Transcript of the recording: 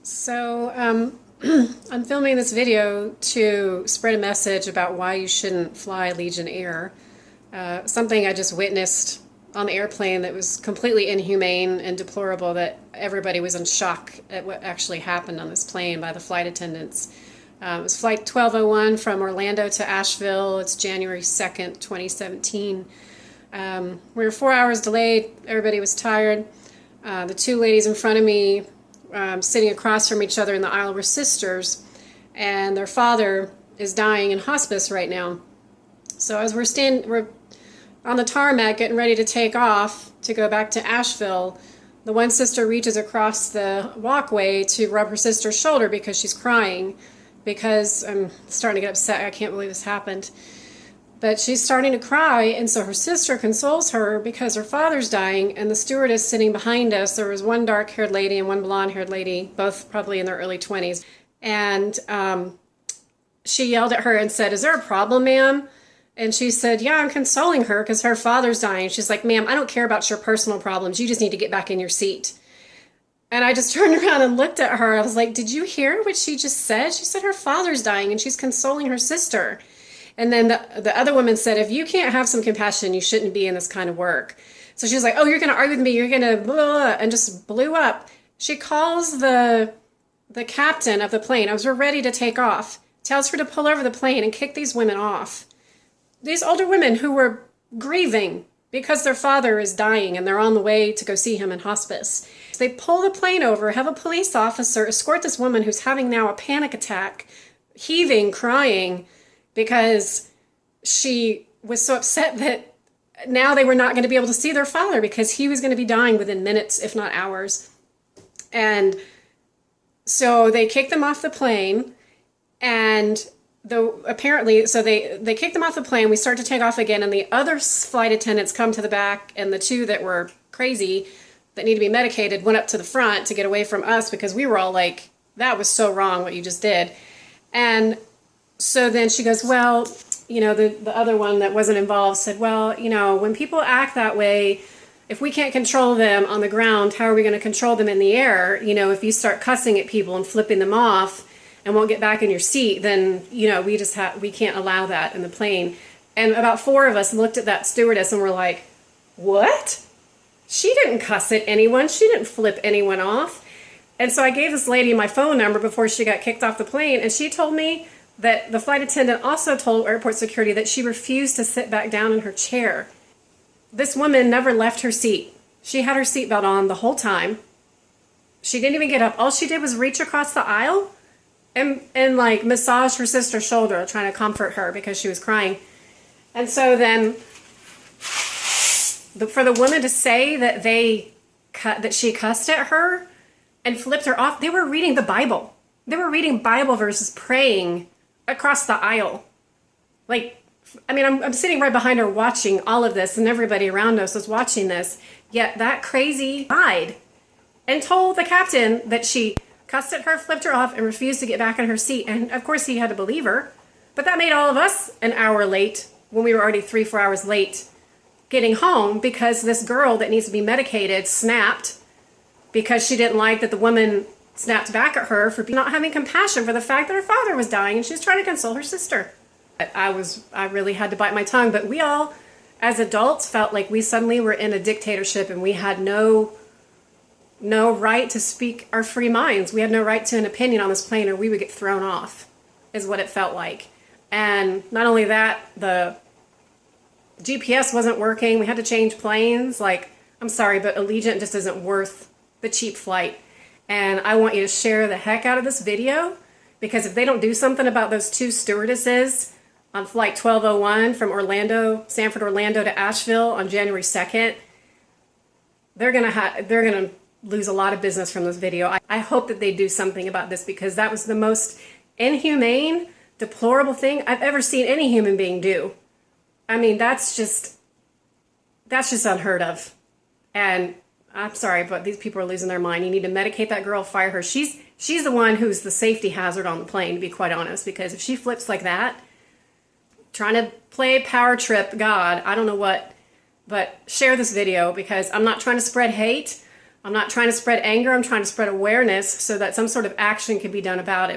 So, I'm filming this video to spread a message about why you shouldn't fly Allegiant Air. Something I just witnessed on the airplane that was completely inhumane and deplorable, that everybody was in shock at what actually happened on this plane by the flight attendants. It was Flight 1201 from Orlando to Asheville. It's January 2nd, 2017. We were 4 hours delayed. Everybody was tired. The two ladies in front of me, sitting across from each other in the aisle, were sisters, and their father is dying in hospice right now. So as we're on the tarmac getting ready to take off to go back to Asheville, the one sister reaches across the walkway to rub her sister's shoulder because she's crying, because I'm starting to get upset. I can't believe this happened. But she's starting to cry, and so her sister consoles her because her father's dying, and the stewardess sitting behind us, there was one dark-haired lady and one blonde-haired lady, both probably in their early 20s, and she yelled at her and said, "Is there a problem, ma'am?" And she said, "Yeah, I'm consoling her because her father's dying." She's like, "Ma'am, I don't care about your personal problems. You just need to get back in your seat." And I just turned around and looked at her. I was like, "Did you hear what she just said?" She said her father's dying and she's consoling her sister. And then the other woman said, "If you can't have some compassion, you shouldn't be in this kind of work." So she was like, "Oh, you're going to argue with me. You're going to blah, blah," and just blew up. She calls the captain of the plane. As we're ready to take off, tells her to pull over the plane and kick these women off. These older women who were grieving because their father is dying and they're on the way to go see him in hospice. They pull the plane over, have a police officer escort this woman who's having now a panic attack, heaving, crying, because she was so upset that now they were not going to be able to see their father because he was going to be dying within minutes, if not hours. And so they kicked them off the plane, and apparently, so they kicked them off the plane. We start to take off again, and the other flight attendants come to the back, and the two that were crazy, that need to be medicated, went up to the front to get away from us because we were all like, "That was so wrong what you just did." And so then she goes, "Well, the other one that wasn't involved said, well, when people act that way, if we can't control them on the ground, how are we going to control them in the air? If you start cussing at people and flipping them off and won't get back in your seat, then, we can't allow that in the plane." And about four of us looked at that stewardess and were like, "What? She didn't cuss at anyone. She didn't flip anyone off." And so I gave this lady my phone number before she got kicked off the plane, and she told me that the flight attendant also told airport security that she refused to sit back down in her chair. This woman never left her seat. She had her seatbelt on the whole time. She didn't even get up. All she did was reach across the aisle and like massage her sister's shoulder, trying to comfort her because she was crying. And so then for the woman to say that that she cussed at her and flipped her off, they were reading the Bible. They were reading Bible verses, praying across the aisle. I'm sitting right behind her watching all of this, and everybody around us was watching this. Yet that crazy lied and told the captain that she cussed at her, flipped her off, and refused to get back in her seat. And of course he had to believe her. But that made all of us an hour late when we were already 3-4 hours late getting home, because this girl that needs to be medicated snapped because she didn't like that the woman snapped back at her for not having compassion for the fact that her father was dying, and she was trying to console her sister. I really had to bite my tongue, but we all, as adults, felt like we suddenly were in a dictatorship and we had no right to speak our free minds. We had no right to an opinion on this plane, or we would get thrown off, is what it felt like. And not only that, the GPS wasn't working. We had to change planes. I'm sorry, but Allegiant just isn't worth the cheap flight. And I want you to share the heck out of this video, because if they don't do something about those two stewardesses on Flight 1201 from Sanford, Orlando to Asheville on January 2nd, they're gonna lose a lot of business from this video. I hope that they do something about this, because that was the most inhumane, deplorable thing I've ever seen any human being do. That's just unheard of. And I'm sorry, but these people are losing their mind. You need to medicate that girl, fire her. She's the one who's the safety hazard on the plane, to be quite honest, because if she flips like that, trying to play power trip God, I don't know what, but share this video, because I'm not trying to spread hate. I'm not trying to spread anger, I'm trying to spread awareness so that some sort of action can be done about it.